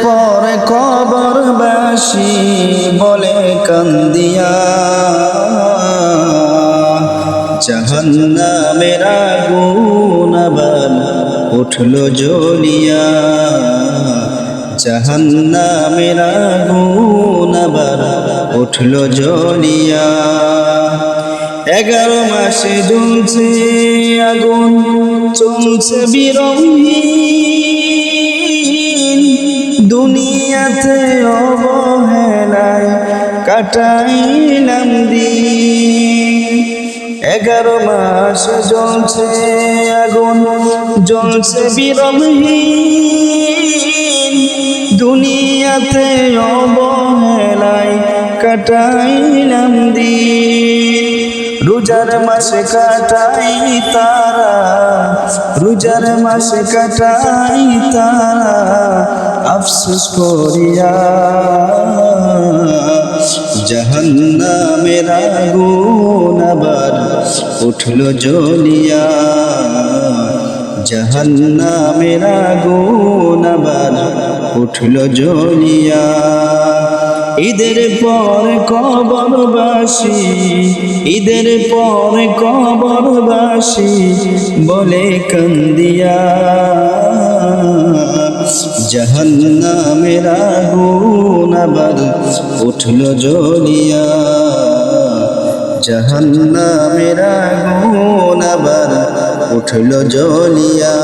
পর কবরবাসী বলে কান্দিয়া, জাহান্নামের আগুন আবার উঠলো জ্বলিয়া, জাহান্নামের আগুন আবার উঠলো জ্বলিয়া। 11 মাসে জ্বলছে আগুন, চলছে বিরহীন, দুনিয়াতে অবহেলায় কাটাইলাম দিন। 11 মাস জ্বলছে আগুন, জ্বলছে বিরহীন, দুনিয়াতে অবহেলায় কাটাইলাম দিন। রোজার মাসে কাটাই তারা, রোজার মাসে কাটাই তারা আফসোস করিয়া, জাহান্নামের আগুন আবার উঠলো জ্বলিয়া, জাহান্নামের আগুন আবার উঠলো জ্বলিয়া। ঈদের পর কবরবাসী, ঈদের পর কবরবাসী বলে কান্দিয়া, জাহান্নামের আগুন আবার উঠলো জ্বলিয়া, জাহান্নামের আগুন আবার উঠলো জ্বলিয়া।